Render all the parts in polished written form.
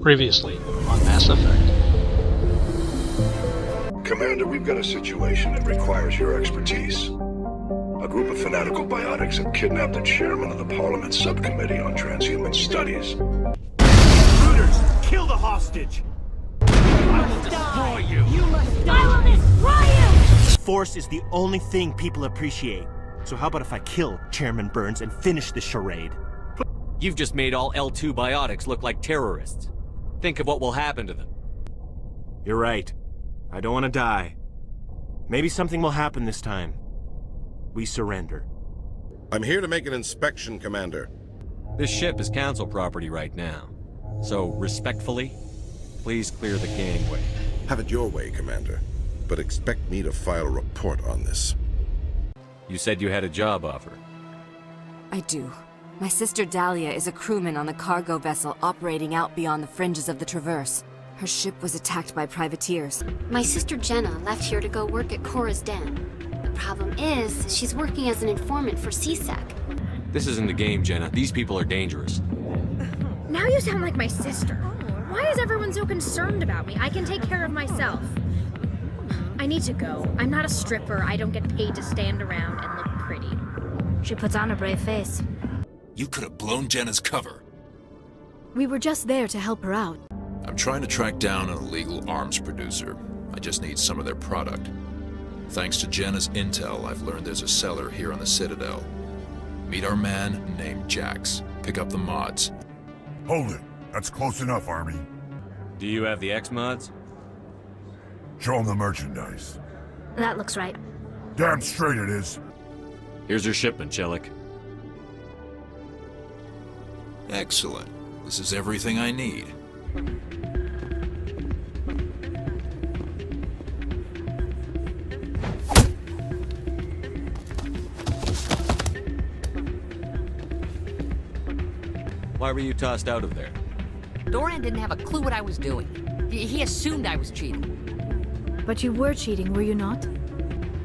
Previously on Mass Effect. Commander, we've got a situation that requires your expertise. A group of fanatical biotics have kidnapped the chairman of the Parliament Subcommittee on Transhuman Studies. Intruders, kill the hostage! I will destroy you! You must die! I will destroy you! Force is the only thing people appreciate. So how about if I kill Chairman Burns and finish this charade? You've just made all L2 biotics look like terrorists. Think of what will happen to them. You're right. I don't want to die. Maybe something will happen this time. We surrender. I'm here to make an inspection, Commander. This ship is Council property right now. So, respectfully, please clear the gangway. Have it your way, Commander. But expect me to file a report on this. You said you had a job offer. I do. My sister Dahlia is a crewman on the cargo vessel operating out beyond the fringes of the Traverse. Her ship was attacked by privateers. My sister Jenna left here to go work at Cora's Den. The problem is, she's working as an informant for CSEC. This isn't a game, Jenna. These people are dangerous. Now you sound like my sister. Why is everyone so concerned about me? I can take care of myself. I need to go. I'm not a stripper. I don't get paid to stand around and look pretty. She puts on a brave face. You could have blown Jenna's cover. We were just there to help her out. I'm trying to track down an illegal arms producer. I just need some of their product. Thanks to Jenna's intel, I've learned there's a seller here on the Citadel. Meet our man named Jax. Pick up the mods. Hold it. That's close enough, Army. Do you have the X-Mods? Show them the merchandise. That looks right. Damn straight it is. Here's your shipment, Chelik. Excellent. This is everything I need. Why were you tossed out of there? Doran didn't have a clue what I was doing. He assumed I was cheating. But you were cheating, were you not?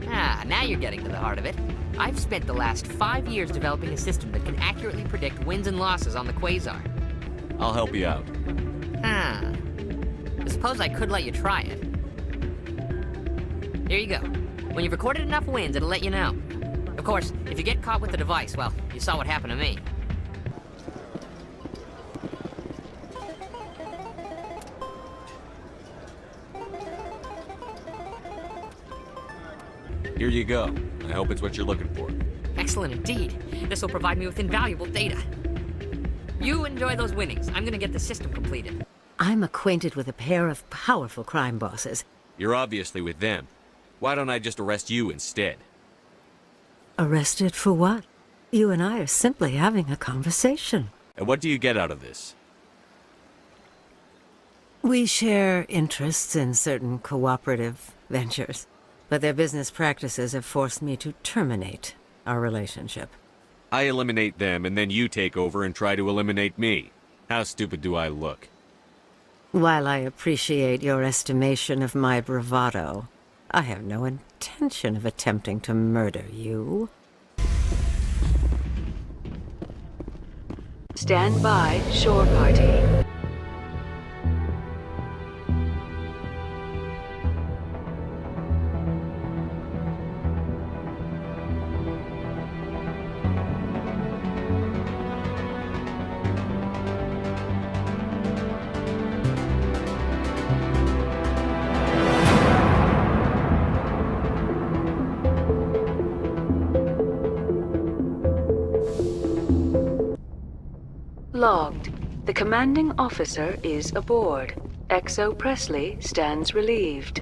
Ah, now you're getting to the heart of it. I've spent the last 5 years developing a system that can accurately predict wins and losses on the Quasar. I'll help you out. Ah. I suppose I could let you try it. Here you go. When you've recorded enough wins, it'll let you know. Of course, if you get caught with the device, well, you saw what happened to me. Here you go. I hope it's what you're looking for. Excellent indeed. This will provide me with invaluable data. You enjoy those winnings. I'm gonna get the system completed. I'm acquainted with a pair of powerful crime bosses. You're obviously with them. Why don't I just arrest you instead? Arrested for what? You and I are simply having a conversation. And what do you get out of this? We share interests in certain cooperative ventures, but their business practices have forced me to terminate our relationship. I eliminate them, and then you take over and try to eliminate me. How stupid do I look? While I appreciate your estimation of my bravado, I have no intention of attempting to murder you. Stand by, shore party. Logged. The commanding officer is aboard. XO Presley stands relieved.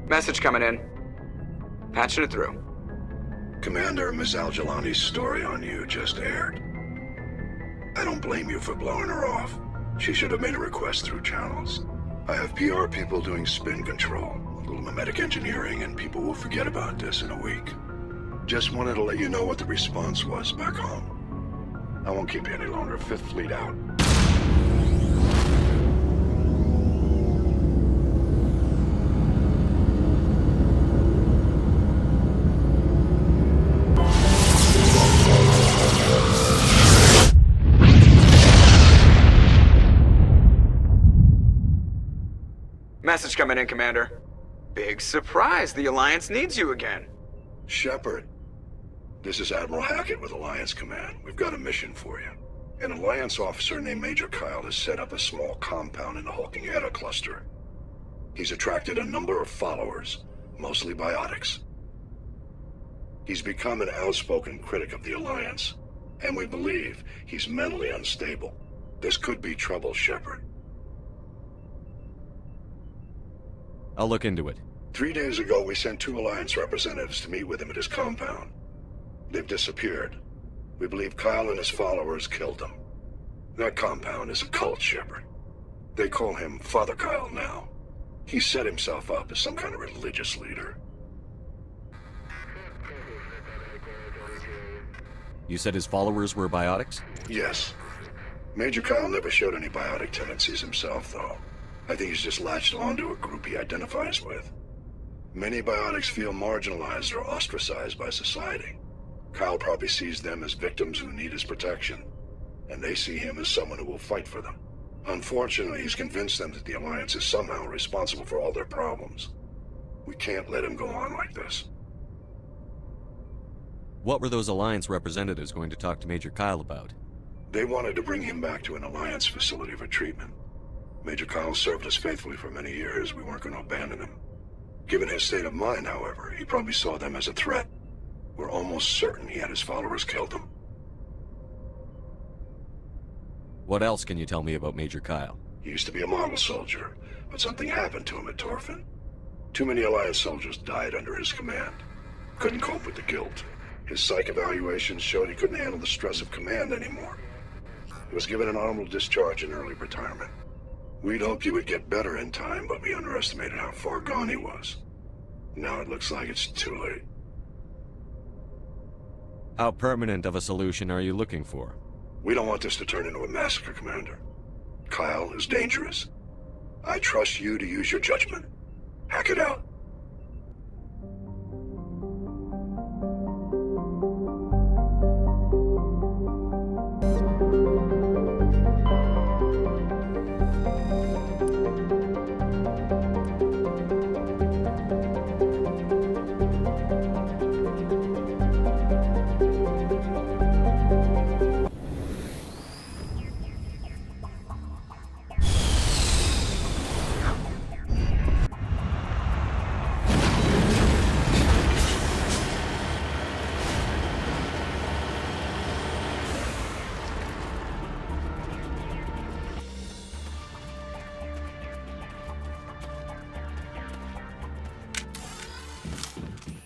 Message coming in. Patching it through. Commander, Miss Al-Jalani's story on you just aired. I don't blame you for blowing her off. She should have made a request through channels. I have PR people doing spin control, a little mimetic engineering, and people will forget about this in a week. Just wanted to let you know what the response was back home. I won't keep you any longer. Fifth Fleet out. message coming in, Commander. Big surprise, the Alliance needs you again. Shepard, this is Admiral Hackett with Alliance Command. We've got a mission for you. An Alliance officer named Major Kyle has set up a small compound in the Hulking Eta cluster. He's attracted a number of followers, mostly biotics. He's become an outspoken critic of the Alliance, and we believe he's mentally unstable. This could be trouble, Shepard. I'll look into it. 3 days ago, we sent 2 Alliance representatives to meet with him at his compound. They've disappeared. We believe Kyle and his followers killed them. That compound is a cult, Shepard. They call him Father Kyle now. He set himself up as some kind of religious leader. You said his followers were biotics? Yes. Major Kyle never showed any biotic tendencies himself, though. I think he's just latched onto a group he identifies with. Many biotics feel marginalized or ostracized by society. Kyle probably sees them as victims who need his protection, and they see him as someone who will fight for them. Unfortunately, he's convinced them that the Alliance is somehow responsible for all their problems. We can't let him go on like this. What were those Alliance representatives going to talk to Major Kyle about? They wanted to bring him back to an Alliance facility for treatment. Major Kyle served us faithfully for many years. We weren't going to abandon him. Given his state of mind, however, he probably saw them as a threat. We're almost certain he had his followers killed him. What else can you tell me about Major Kyle? He used to be a model soldier, but something happened to him at Torfin. Too many Alliance soldiers died under his command. Couldn't cope with the guilt. His psych evaluations showed he couldn't handle the stress of command anymore. He was given an honorable discharge in early retirement. We'd hoped he would get better in time, but we underestimated how far gone he was. Now it looks like it's too late. How permanent of a solution are you looking for? We don't want this to turn into a massacre, Commander. Kyle is dangerous. I trust you to use your judgment. Hack it out.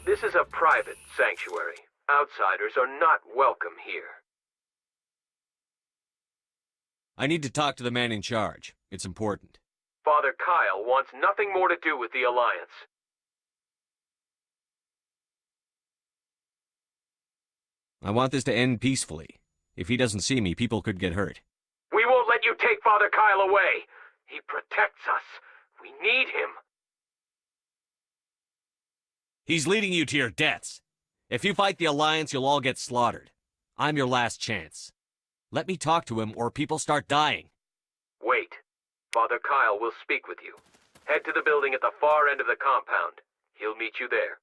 This is a private sanctuary. Outsiders are not welcome here. I need to talk to the man in charge. It's important. Father Kyle wants nothing more to do with the Alliance. I want this to end peacefully. If he doesn't see me, people could get hurt. We won't let you take Father Kyle away. He protects us. We need him. He's leading you to your deaths. If you fight the Alliance, you'll all get slaughtered. I'm your last chance. Let me talk to him, or people start dying. Wait. Father Kyle will speak with you. Head to the building at the far end of the compound. He'll meet you there.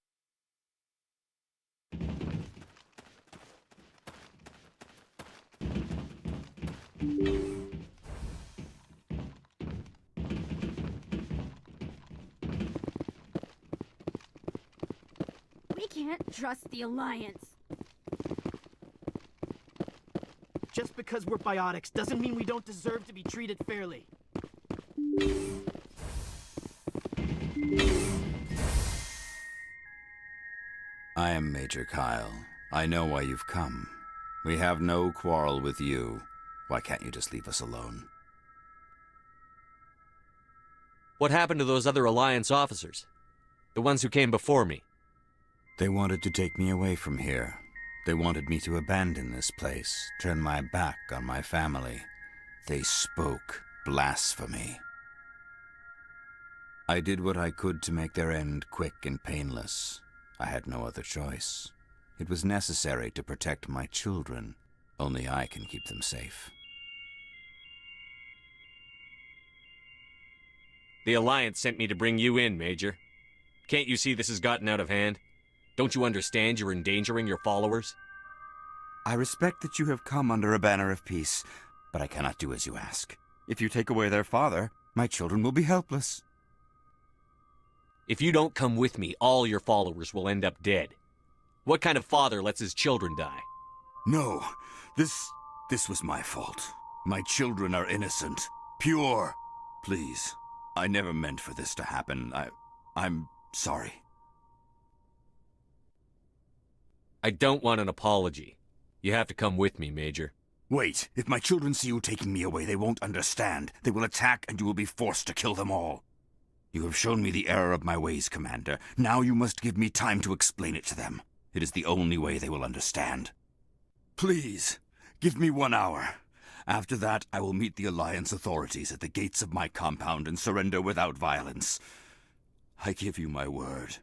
We can't trust the Alliance. Just because we're biotics doesn't mean we don't deserve to be treated fairly. I am Major Kyle. I know why you've come. We have no quarrel with you. Why can't you just leave us alone? What happened to those other Alliance officers? The ones who came before me? They wanted to take me away from here. They wanted me to abandon this place, turn my back on my family. They spoke blasphemy. I did what I could to make their end quick and painless. I had no other choice. It was necessary to protect my children. Only I can keep them safe. The Alliance sent me to bring you in, Major. Can't you see this has gotten out of hand? Don't you understand you're endangering your followers? I respect that you have come under a banner of peace, but I cannot do as you ask. If you take away their father, my children will be helpless. If you don't come with me, all your followers will end up dead. What kind of father lets his children die? No, this was my fault. My children are innocent, pure. Please, I never meant for this to happen. I'm sorry. I don't want an apology. You have to come with me, Major. Wait, if my children see you taking me away, they won't understand. They will attack and you will be forced to kill them all. You have shown me the error of my ways, Commander. Now you must give me time to explain it to them. It is the only way they will understand. Please, give me 1 hour. After that, I will meet the Alliance authorities at the gates of my compound and surrender without violence. I give you my word.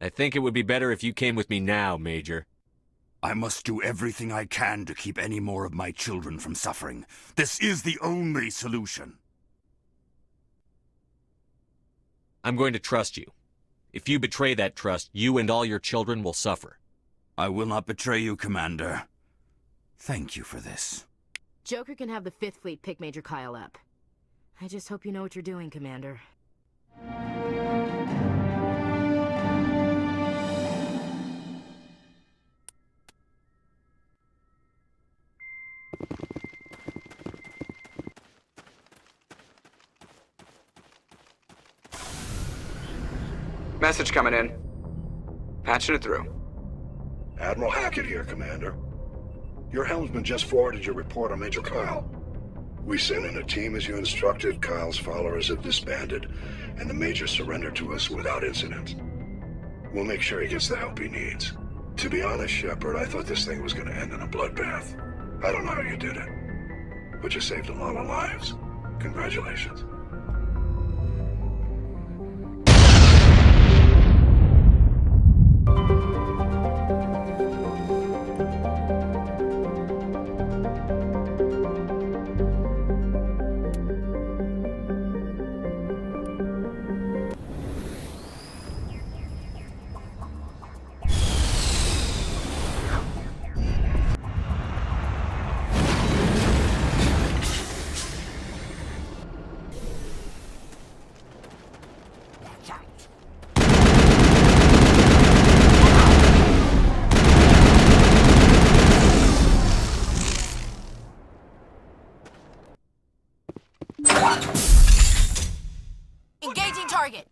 I think it would be better if you came with me now, Major. I must do everything I can to keep any more of my children from suffering. This is the only solution. I'm going to trust you. If you betray that trust, you and all your children will suffer. I will not betray you, Commander. Thank you for this. Joker can have the 5th Fleet pick Major Kyle up. I just hope you know what you're doing, Commander. Message coming in. Patching it through. Admiral Hackett here, Commander. Your helmsman just forwarded your report on Major Kyle. We sent in a team as you instructed, Kyle's followers have disbanded, and the Major surrendered to us without incident. We'll make sure he gets the help he needs. To be honest, Shepard, I thought this thing was going to end in a bloodbath. I don't know how you did it, but you saved a lot of lives. Congratulations. Engaging target!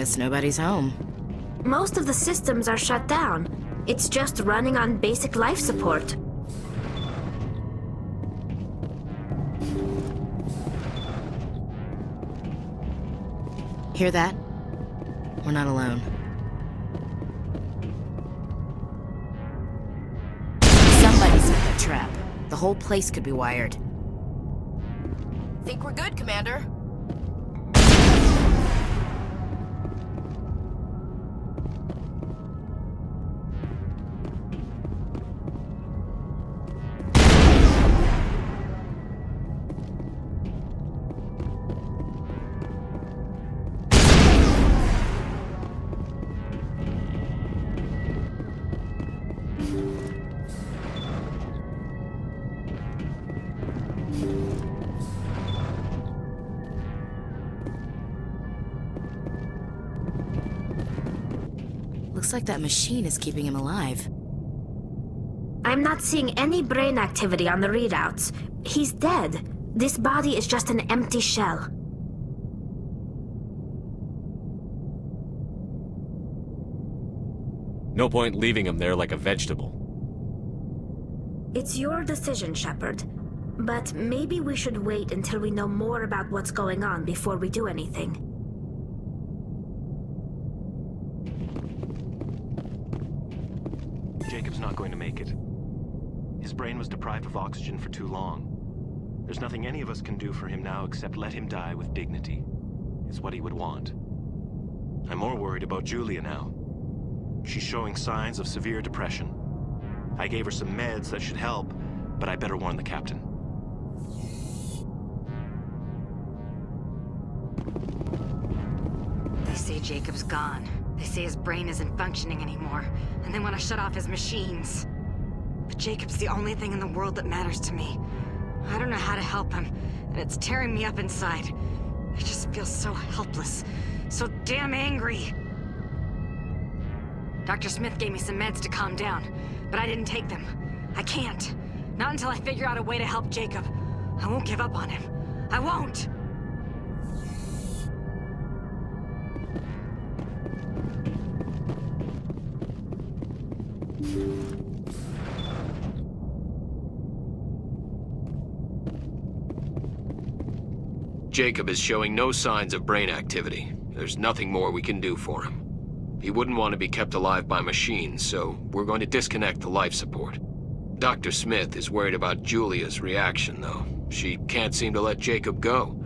Guess nobody's home. Most of the systems are shut down. It's just running on basic life support. Hear that? We're not alone. Somebody set the trap. The whole place could be wired. Think we're good, Commander? Looks like that machine is keeping him alive. I'm not seeing any brain activity on the readouts. He's dead. This body is just an empty shell. No point leaving him there like a vegetable. It's your decision, Shepard. But maybe we should wait until we know more about what's going on before we do anything. Jacob's not going to make it. His brain was deprived of oxygen for too long. There's nothing any of us can do for him now except let him die with dignity. It's what he would want. I'm more worried about Julia now. She's showing signs of severe depression. I gave her some meds that should help, but I better warn the captain. They say Jacob's gone. They say his brain isn't functioning anymore, and they want to shut off his machines. But Jacob's the only thing in the world that matters to me. I don't know how to help him, and it's tearing me up inside. I just feel so helpless, so damn angry. Dr. Smith gave me some meds to calm down, but I didn't take them. I can't. Not until I figure out a way to help Jacob. I won't give up on him. I won't! Jacob is showing no signs of brain activity. There's nothing more we can do for him. He wouldn't want to be kept alive by machines, so we're going to disconnect the life support. Dr. Smith is worried about Julia's reaction, though. She can't seem to let Jacob go.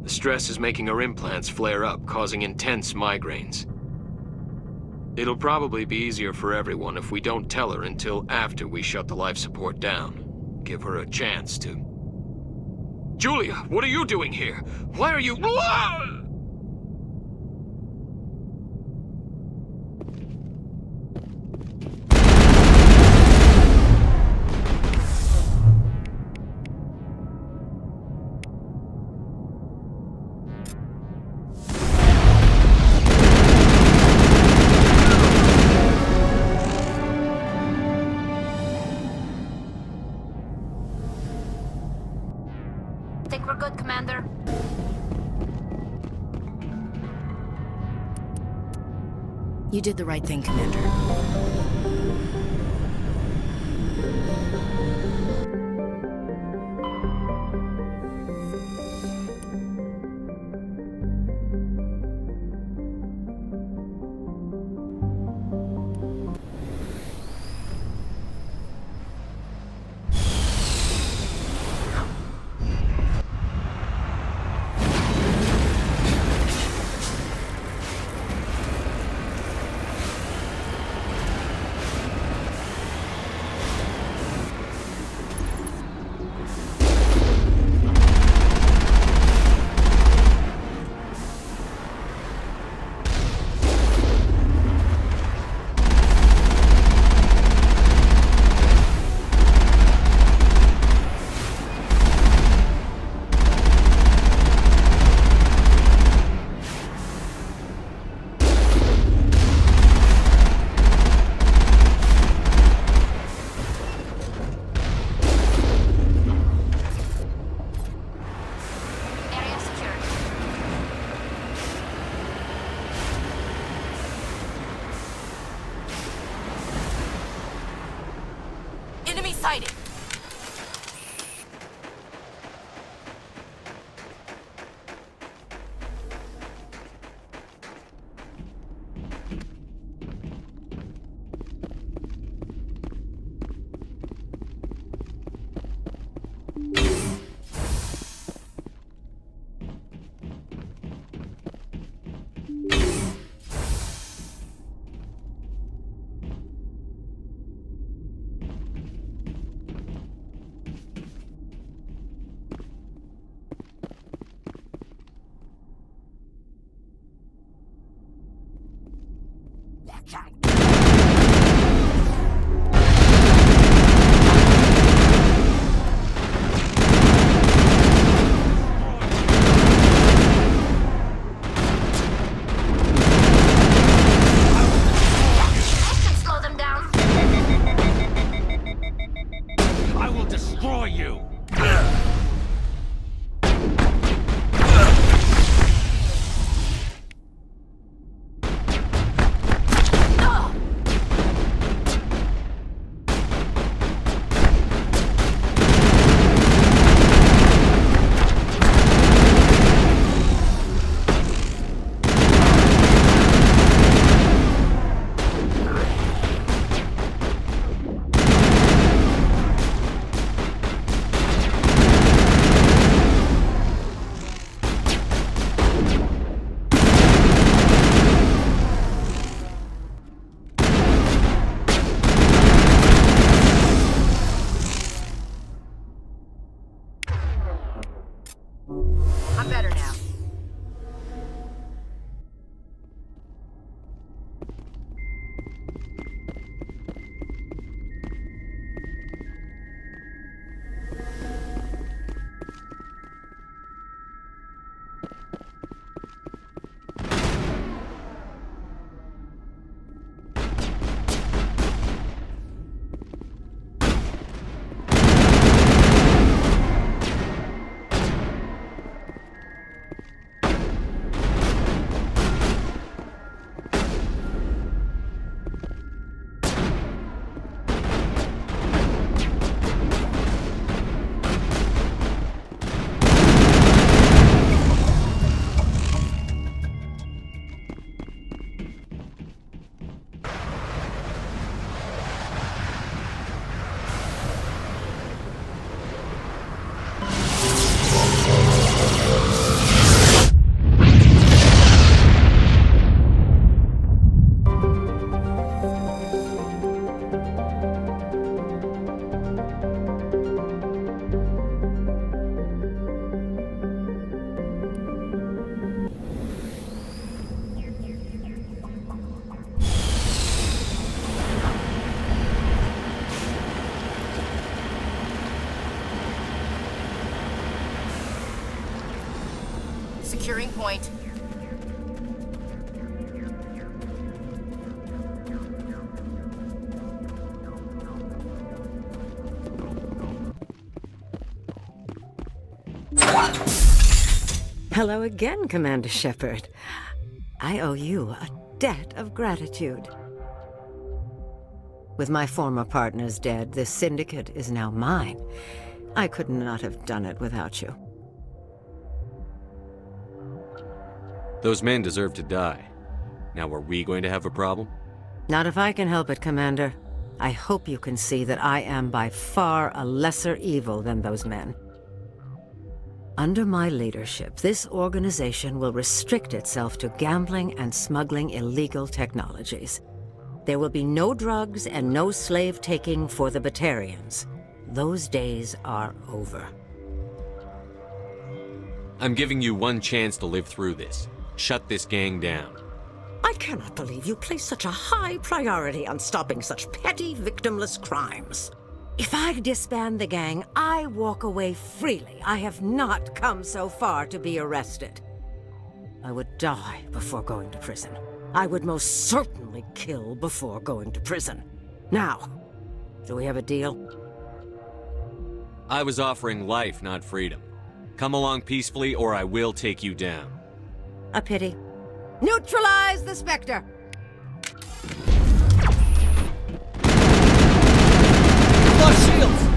The stress is making her implants flare up, causing intense migraines. It'll probably be easier for everyone if we don't tell her until after we shut the life support down. Give her a chance to... Julia, what are you doing here? Why are you... Think we're good, Commander? You did the right thing, Commander. sighted. I'm better now. Securing point. Hello again, Commander Shepard. I owe you a debt of gratitude. With my former partners dead, this syndicate is now mine. I could not have done it without you. Those men deserve to die. Now, are we going to have a problem? Not if I can help it, Commander. I hope you can see that I am by far a lesser evil than those men. Under my leadership, this organization will restrict itself to gambling and smuggling illegal technologies. There will be no drugs and no slave-taking for the Batarians. Those days are over. I'm giving you one chance to live through this. Shut this gang down. I cannot believe you place such a high priority on stopping such petty, victimless crimes. If I disband the gang, I walk away freely. I have not come so far to be arrested. I would die before going to prison. I would most certainly kill before going to prison. Now, do we have a deal? I was offering life, not freedom. Come along peacefully, or I will take you down. A pity. Neutralize the Spectre! Flush shields!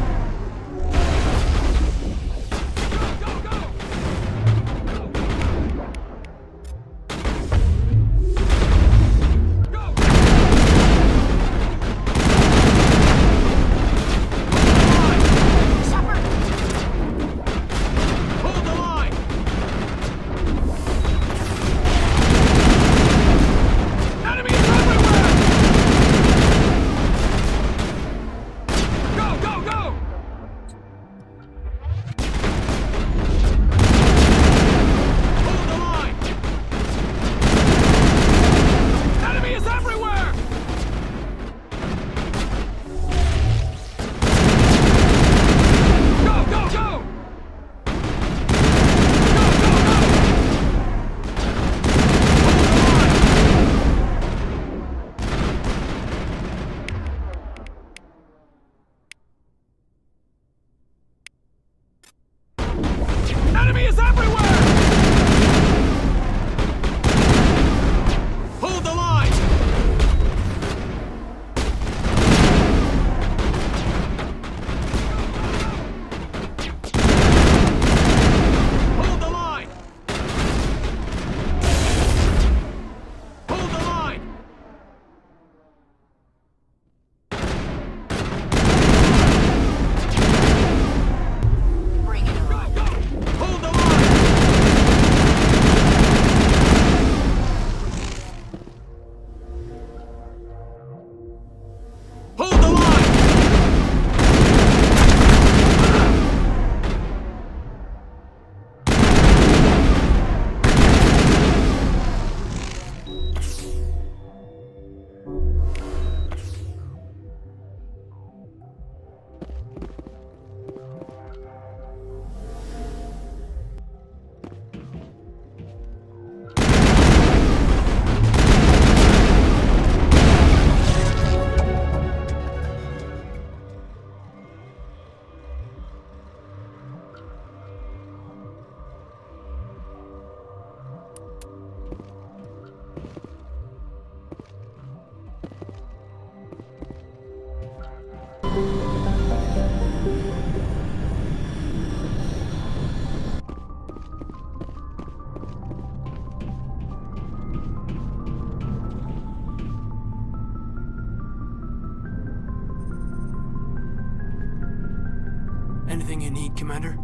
Anything you need, Commander?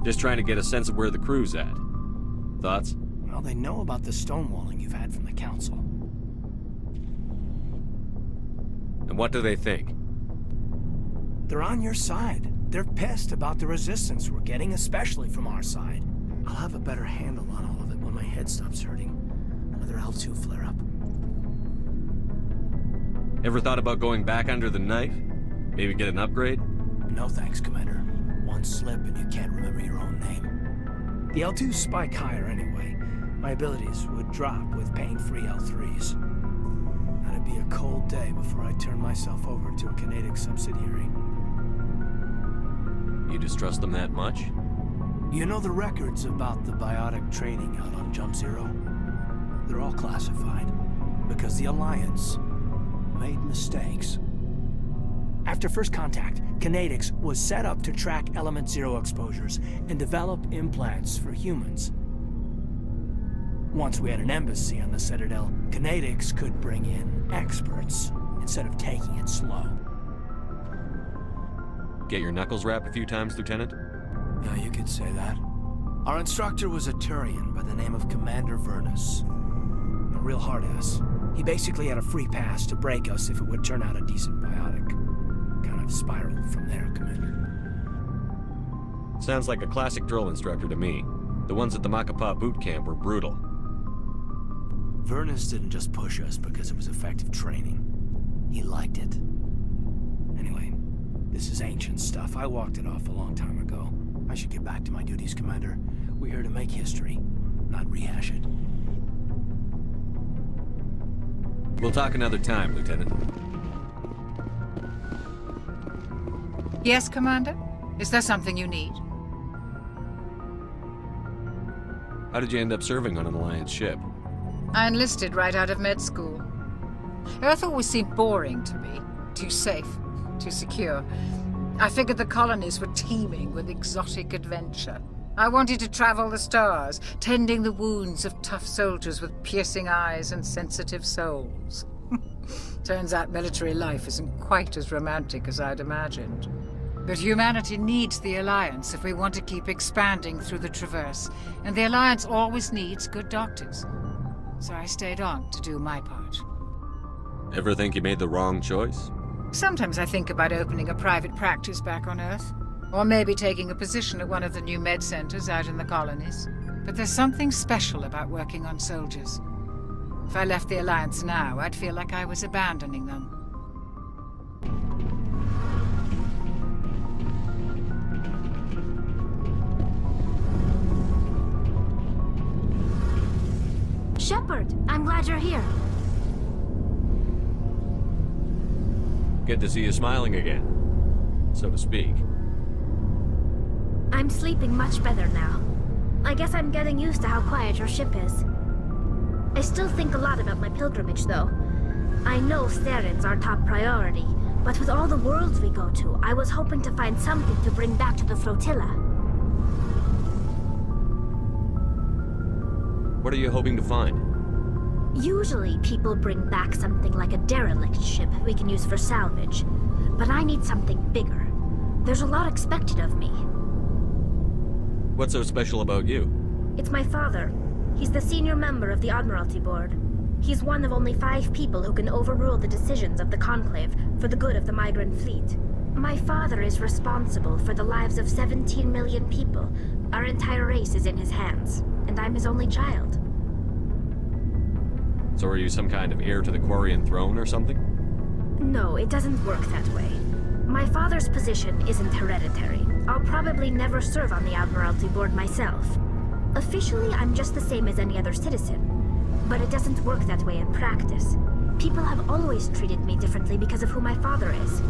Just trying to get a sense of where the crew's at. Thoughts? Well, they know about the stonewalling you've had from the Council. And what do they think? They're on your side. They're pissed about the resistance we're getting, especially from our side. I'll have a better handle on all of it when my head stops hurting. Another L2 flare-up. Ever thought about going back under the knife? Maybe get an upgrade? No thanks, Commander. One slip and you can't remember your own name. The L2s spike higher anyway. My abilities would drop with pain-free L3s. That'd be a cold day before I turn myself over to a Canadic subsidiary. You distrust them that much? You know the records about the biotic trading out on Jump Zero? They're all classified, because the Alliance made mistakes. After first contact, Kinetics was set up to track Element Zero exposures and develop implants for humans. Once we had an embassy on the Citadel, Kinetics could bring in experts instead of taking it slow. Get your knuckles rapped a few times, Lieutenant? Yeah, you could say that. Our instructor was a Turian by the name of Commander Vernus. A real hard-ass. He basically had a free pass to break us if it would turn out a decent biotic. Kind of spiraled from there, Commander. Sounds like a classic drill instructor to me. The ones at the Macapa boot camp were brutal. Vernus didn't just push us because it was effective training. He liked it. Anyway, this is ancient stuff. I walked it off a long time ago. I should get back to my duties, Commander. We're here to make history, not rehash it. We'll talk another time, Lieutenant. Yes, Commander? Is there something you need? How did you end up serving on an Alliance ship? I enlisted right out of med school. Earth always seemed boring to me. Too safe, too secure. I figured the colonies were teeming with exotic adventure. I wanted to travel the stars, tending the wounds of tough soldiers with piercing eyes and sensitive souls. Turns out military life isn't quite as romantic as I'd imagined. But humanity needs the Alliance if we want to keep expanding through the Traverse, and the Alliance always needs good doctors. So I stayed on to do my part. Ever think you made the wrong choice? Sometimes I think about opening a private practice back on Earth, or maybe taking a position at one of the new med centers out in the colonies. But there's something special about working on soldiers. If I left the Alliance now, I'd feel like I was abandoning them. Shepard, I'm glad you're here. Good to see you smiling again, so to speak. I'm sleeping much better now. I guess I'm getting used to how quiet your ship is. I still think a lot about my pilgrimage, though. I know Steren's our top priority, but with all the worlds we go to, I was hoping to find something to bring back to the flotilla. What are you hoping to find? Usually, people bring back something like a derelict ship we can use for salvage. But I need something bigger. There's a lot expected of me. What's so special about you? It's my father. He's the senior member of the Admiralty Board. He's one of only 5 people who can overrule the decisions of the Conclave for the good of the migrant fleet. My father is responsible for the lives of 17 million people. Our entire race is in his hands, and I'm his only child. So are you some kind of heir to the Quarian throne or something? No, it doesn't work that way. My father's position isn't hereditary. I'll probably never serve on the Admiralty Board myself. Officially, I'm just the same as any other citizen. But it doesn't work that way in practice. People have always treated me differently because of who my father is.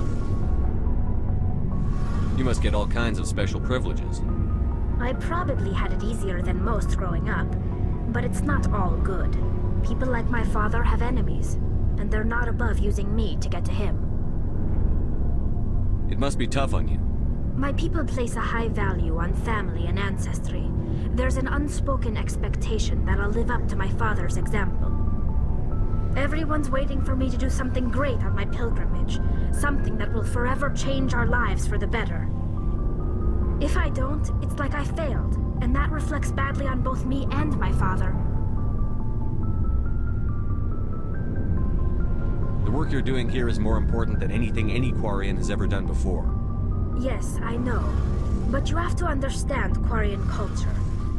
You must get all kinds of special privileges. I probably had it easier than most growing up, but it's not all good. People like my father have enemies, and they're not above using me to get to him. It must be tough on you. My people place a high value on family and ancestry. There's an unspoken expectation that I'll live up to my father's example. Everyone's waiting for me to do something great on my pilgrimage, something that will forever change our lives for the better. If I don't, it's like I failed, and that reflects badly on both me and my father. The work you're doing here is more important than anything any Quarian has ever done before. Yes, I know. But you have to understand Quarian culture.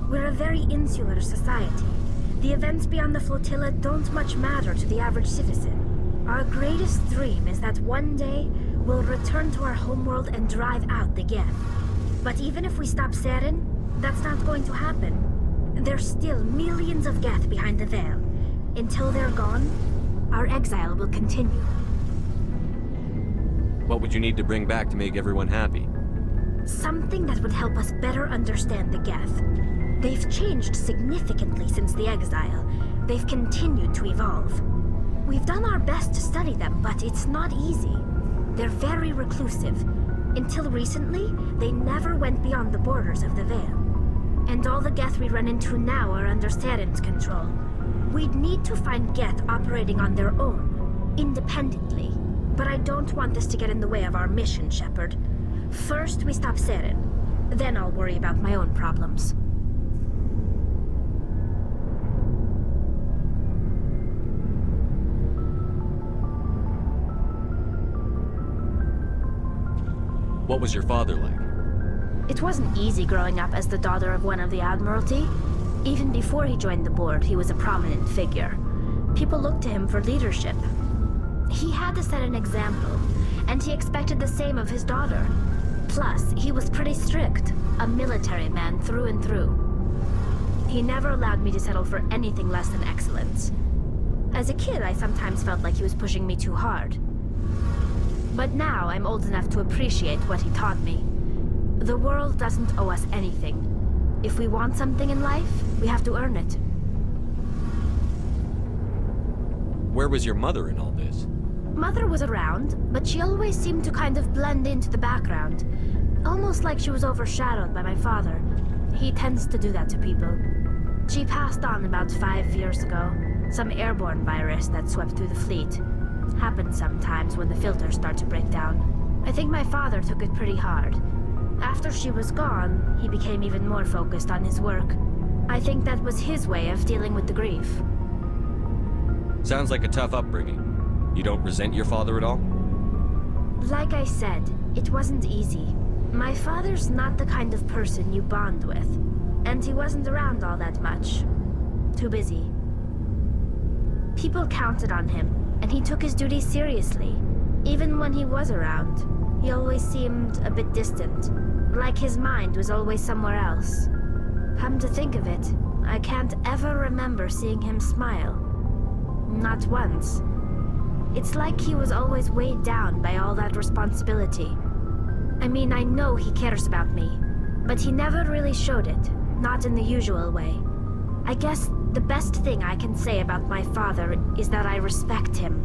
We're a very insular society. The events beyond the flotilla don't much matter to the average citizen. Our greatest dream is that one day we'll return to our homeworld and drive out the Geth. But even if we stop Saren, that's not going to happen. There's still millions of Geth behind the veil. Until they're gone, our exile will continue. What would you need to bring back to make everyone happy? Something that would help us better understand the Geth. They've changed significantly since the exile. They've continued to evolve. We've done our best to study them, but it's not easy. They're very reclusive. Until recently, they never went beyond the borders of the Veil. And all the Geth we run into now are under Saren's control. We'd need to find Geth operating on their own, independently. But I don't want this to get in the way of our mission, Shepard. First, we stop Saren. Then I'll worry about my own problems. What was your father like? It wasn't easy growing up as the daughter of one of the Admiralty. Even before he joined the board, he was a prominent figure. People looked to him for leadership. He had to set an example, and he expected the same of his daughter. Plus, he was pretty strict, a military man through and through. He never allowed me to settle for anything less than excellence. As a kid, I sometimes felt like he was pushing me too hard. But now I'm old enough to appreciate what he taught me. The world doesn't owe us anything. If we want something in life, we have to earn it. Where was your mother in all this? Mother was around, but she always seemed to kind of blend into the background. Almost like she was overshadowed by my father. He tends to do that to people. She passed on about 5 years ago. Some airborne virus that swept through the fleet. Happens sometimes when the filters start to break down. I think my father took it pretty hard. After she was gone, he became even more focused on his work. I think that was his way of dealing with the grief. Sounds like a tough upbringing. You don't resent your father at all? Like I said, it wasn't easy. My father's not the kind of person you bond with. And he wasn't around all that much. Too busy. People counted on him, and he took his duties seriously. Even when he was around, he always seemed a bit distant. Like his mind was always somewhere else. Come to think of it, I can't ever remember seeing him smile. Not once. It's like he was always weighed down by all that responsibility. I mean, I know he cares about me, but he never really showed it, not in the usual way. I guess the best thing I can say about my father is that I respect him.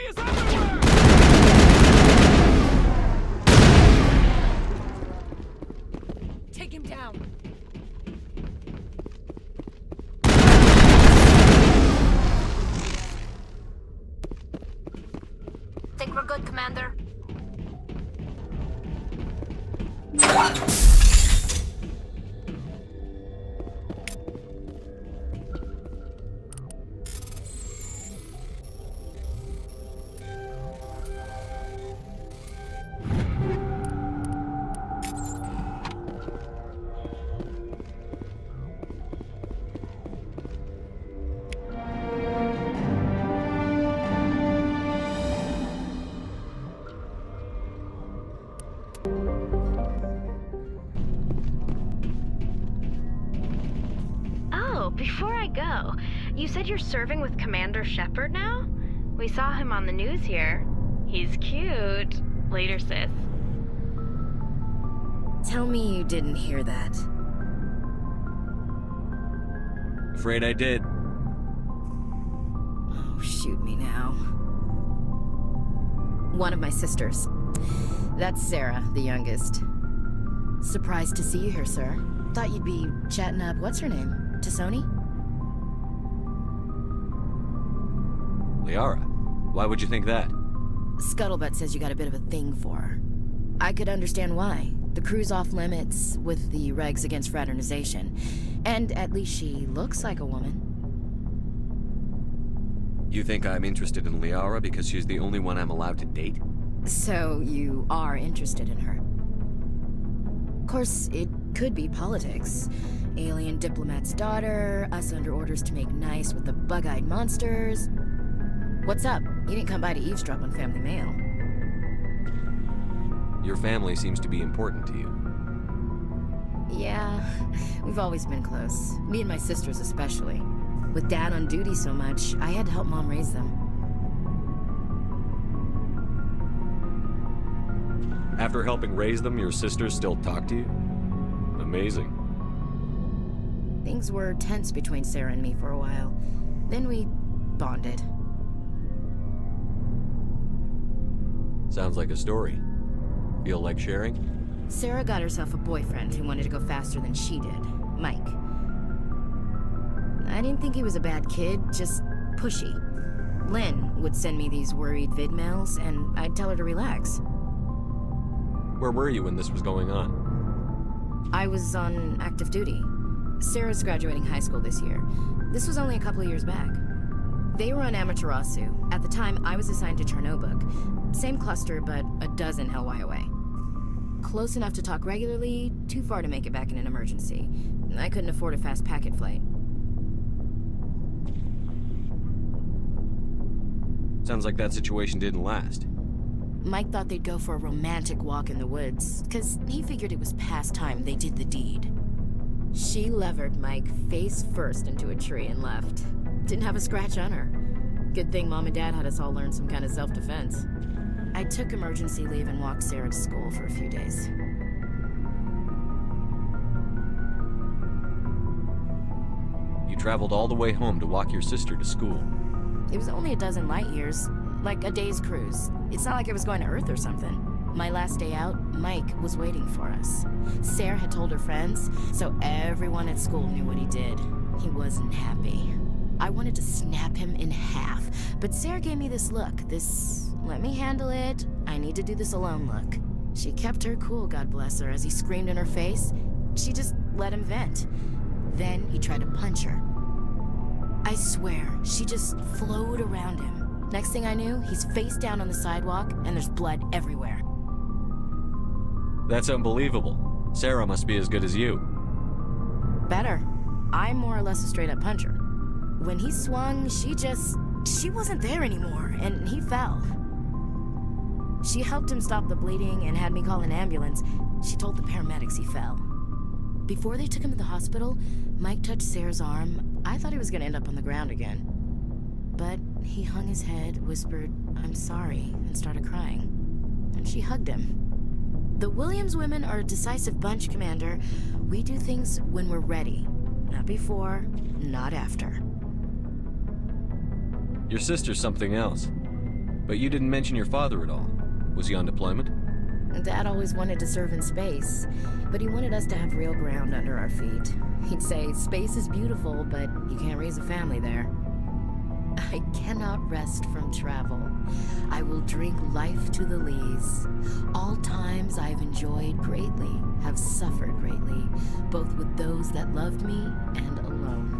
is everywhere! Take him down. Think we're good, Commander? Before I go, you said you're serving with Commander Shepard now? We saw him on the news here. He's cute. Later, sis. Tell me you didn't hear that. Afraid I did. Oh, shoot me now. One of my sisters. That's Sarah, the youngest. Surprised to see you here, sir. Thought you'd be chatting up, what's her name? Tassoni? Liara, why would you think that? Scuttlebutt says you got a bit of a thing for her. I could understand why. The crew's off limits with the regs against fraternization. And at least she looks like a woman. You think I'm interested in Liara because she's the only one I'm allowed to date? So you are interested in her? Of course, it could be politics. Alien diplomat's daughter, us under orders to make nice with the bug-eyed monsters. What's up? You didn't come by to eavesdrop on family mail. Your family seems to be important to you. Yeah, we've always been close. Me and my sisters especially. With Dad on duty so much, I had to help Mom raise them. After helping raise them, your sisters still talk to you? Amazing. Things were tense between Sarah and me for a while. Then we bonded. Sounds like a story. Feel like sharing? Sarah got herself a boyfriend who wanted to go faster than she did, Mike. I didn't think he was a bad kid, just pushy. Lynn would send me these worried vid mails, and I'd tell her to relax. Where were you when this was going on? I was on active duty. Sarah's graduating high school this year. This was only a couple of years back. They were on Amaterasu. At the time, I was assigned to Chernobog. Same cluster, but a dozen LY away. Close enough to talk regularly, too far to make it back in an emergency. I couldn't afford a fast packet flight. Sounds like that situation didn't last. Mike thought they'd go for a romantic walk in the woods, because he figured it was past time they did the deed. She levered Mike face first into a tree and left. Didn't have a scratch on her. Good thing Mom and Dad had us all learn some kind of self-defense. I took emergency leave and walked Sarah to school for a few days. You traveled all the way home to walk your sister to school. It was only a dozen light years, like a day's cruise. It's not like I was going to Earth or something. My last day out, Mike was waiting for us. Sarah had told her friends, so everyone at school knew what he did. He wasn't happy. I wanted to snap him in half, but Sarah gave me this look, this let me handle it, I need to do this alone look. She kept her cool, God bless her, as he screamed in her face. She just let him vent. Then he tried to punch her. I swear, she just flowed around him. Next thing I knew, he's face down on the sidewalk, and there's blood everywhere. That's unbelievable. Sarah must be as good as you. Better. I'm more or less a straight-up puncher. When he swung, she wasn't there anymore, and he fell. She helped him stop the bleeding and had me call an ambulance. She told the paramedics he fell. Before they took him to the hospital, Mike touched Sarah's arm. I thought he was gonna end up on the ground again. But he hung his head, whispered, "I'm sorry," and started crying. And she hugged him. The Williams women are a decisive bunch, Commander. We do things when we're ready. Not before, not after. Your sister's something else. But you didn't mention your father at all. Was he on deployment? Dad always wanted to serve in space, but he wanted us to have real ground under our feet. He'd say, space is beautiful, but you can't raise a family there. I cannot rest from travel. I will drink life to the lees. All times I have enjoyed greatly, have suffered greatly, both with those that loved me and alone.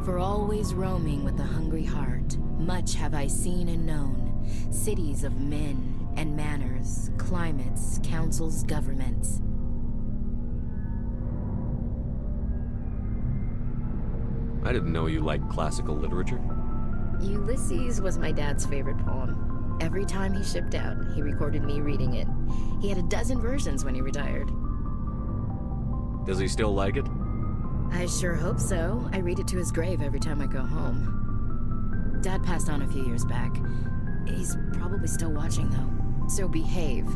For always roaming with a hungry heart, much have I seen and known, cities of men and manners, climates, councils, governments. I didn't know you liked classical literature. Ulysses was my dad's favorite poem. Every time he shipped out, he recorded me reading it. He had a dozen versions when he retired. Does he still like it? I sure hope so. I read it to his grave every time I go home. Dad passed on a few years back. He's probably still watching, though. So behave.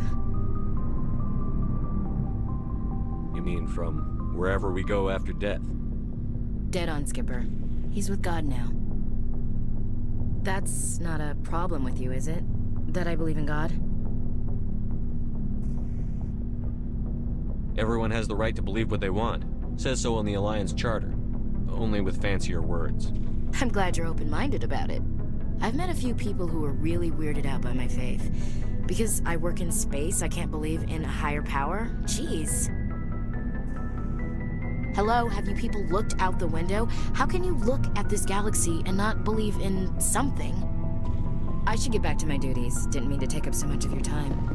You mean from wherever we go after death? Dead on, Skipper. He's with God now. That's not a problem with you, is it? That I believe in God? Everyone has the right to believe what they want. Says so in the Alliance Charter. Only with fancier words. I'm glad you're open-minded about it. I've met a few people who are really weirded out by my faith. Because I work in space, I can't believe in a higher power? Jeez. Hello, have you people looked out the window? How can you look at this galaxy and not believe in something? I should get back to my duties. Didn't mean to take up so much of your time.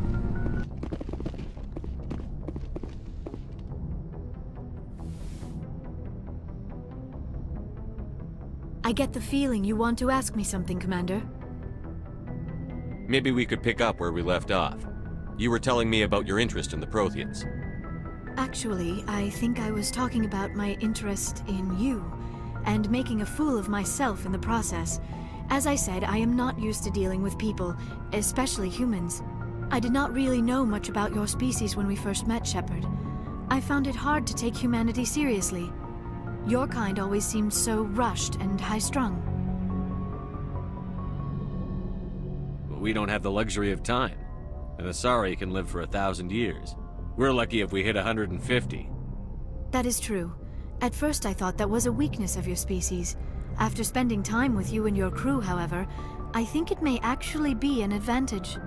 I get the feeling you want to ask me something, Commander. Maybe we could pick up where we left off. You were telling me about your interest in the Protheans. Actually, I think I was talking about my interest in you, and making a fool of myself in the process. As I said, I am not used to dealing with people, especially humans. I did not really know much about your species when we first met, Shepard. I found it hard to take humanity seriously. Your kind always seemed so rushed and high-strung. We don't have the luxury of time. An Asari can live for 1,000 years. We're lucky if we hit 150. That is true. At first I thought that was a weakness of your species. After spending time with you and your crew, however, I think it may actually be an advantage.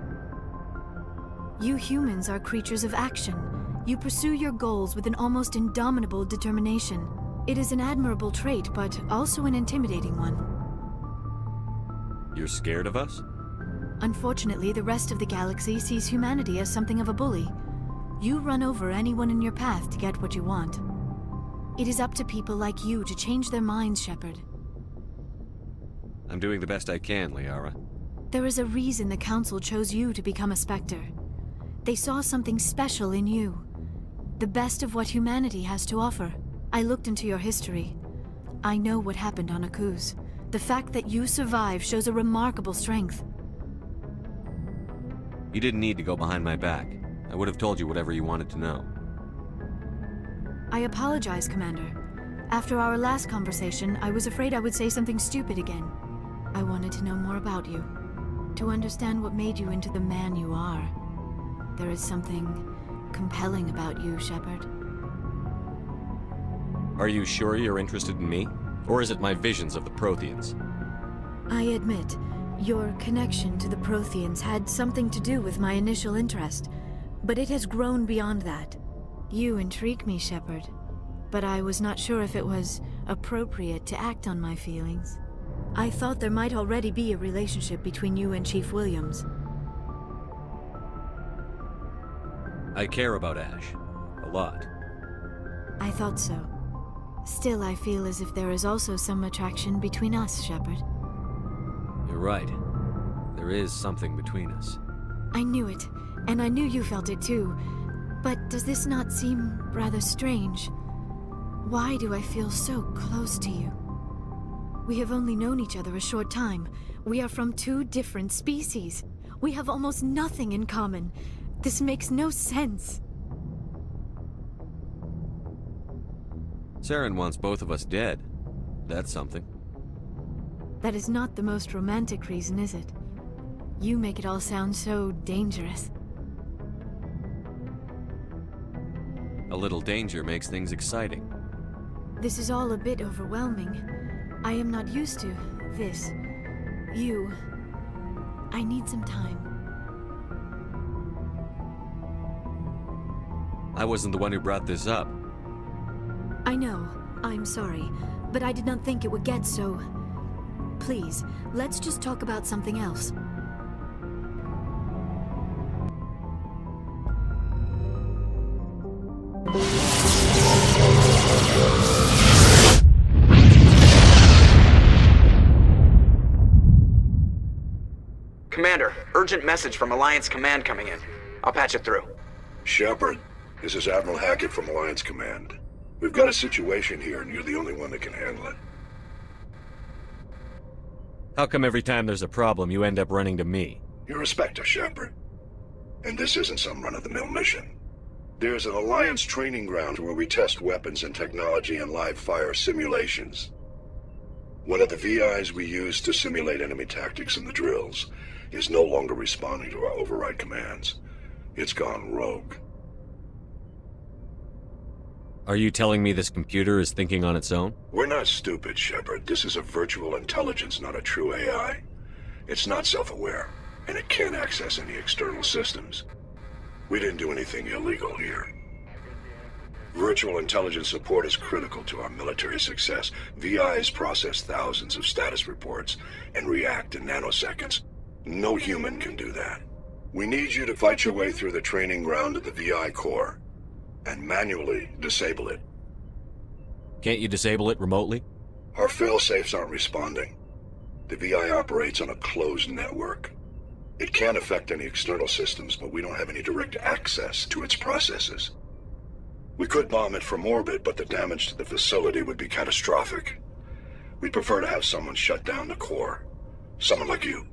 You humans are creatures of action. You pursue your goals with an almost indomitable determination. It is an admirable trait, but also an intimidating one. You're scared of us? Unfortunately, the rest of the galaxy sees humanity as something of a bully. You run over anyone in your path to get what you want. It is up to people like you to change their minds, Shepard. I'm doing the best I can, Liara. There is a reason the Council chose you to become a Spectre. They saw something special in you. The best of what humanity has to offer. I looked into your history. I know what happened on Akuz. The fact that you survived shows a remarkable strength. You didn't need to go behind my back. I would have told you whatever you wanted to know. I apologize, Commander. After our last conversation, I was afraid I would say something stupid again. I wanted to know more about you. To understand what made you into the man you are. There is something compelling about you, Shepard. Are you sure you're interested in me? Or is it my visions of the Protheans? I admit, your connection to the Protheans had something to do with my initial interest, but it has grown beyond that. You intrigue me, Shepard, but I was not sure if it was appropriate to act on my feelings. I thought there might already be a relationship between you and Chief Williams. I care about Ash. A lot. I thought so. Still, I feel as if there is also some attraction between us, Shepard. You're right. There is something between us. I knew it, and I knew you felt it too. But does this not seem rather strange? Why do I feel so close to you? We have only known each other a short time. We are from two different species. We have almost nothing in common. This makes no sense. Saren wants both of us dead. That's something. That is not the most romantic reason, is it? You make it all sound so dangerous. A little danger makes things exciting. This is all a bit overwhelming. I am not used to this. You. I need some time. I wasn't the one who brought this up. I know. I'm sorry. But I did not think it would get so... Please, let's just talk about something else. Commander, urgent message from Alliance Command coming in. I'll patch it through. Shepard, this is Admiral Hackett from Alliance Command. We've got a situation here, and you're the only one that can handle it. How come every time there's a problem, you end up running to me? You're a Spectre, Shepard. And this isn't some run-of-the-mill mission. There's an Alliance training ground where we test weapons and technology in live-fire simulations. One of the VIs we use to simulate enemy tactics in the drills is no longer responding to our override commands. It's gone rogue. Are you telling me this computer is thinking on its own? We're not stupid, Shepard. This is a virtual intelligence, not a true AI. It's not self-aware, and it can't access any external systems. We didn't do anything illegal here. Virtual intelligence support is critical to our military success. VIs process thousands of status reports and react in nanoseconds. No human can do that. We need you to fight your way through the training ground of the VI core and manually disable it. Can't you disable it remotely? Our fail-safes aren't responding. The VI operates on a closed network. It can affect any external systems, but we don't have any direct access to its processes. We could bomb it from orbit, but the damage to the facility would be catastrophic. We'd prefer to have someone shut down the core. Someone like you.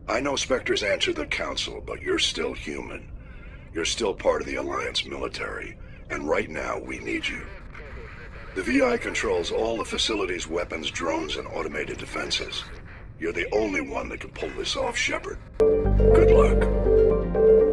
I know Spectres answer the Council, but you're still human. You're still part of the Alliance military, and right now we need you. The VI controls all the facility's weapons, drones, and automated defenses. You're the only one that can pull this off, Shepard. Good luck.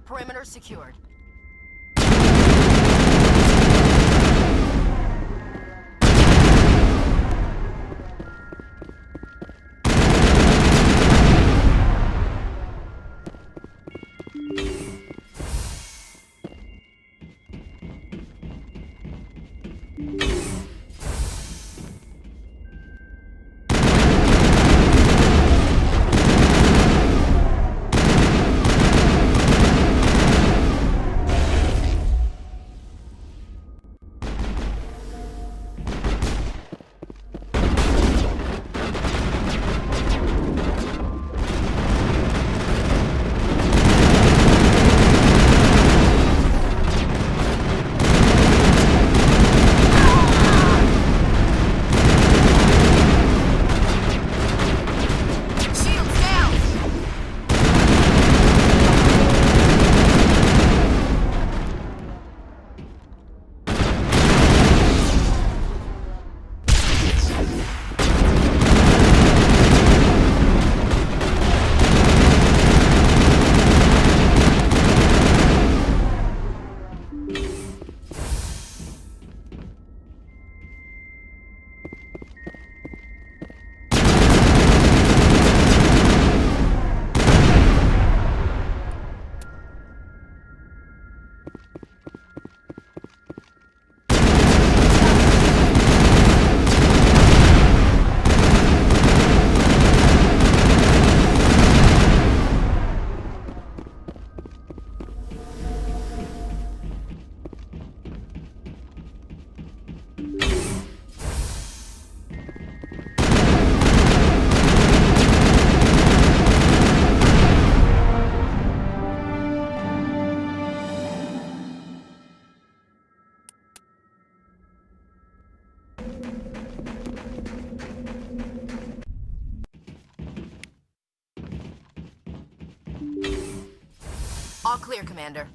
Perimeter secured. All clear, Commander.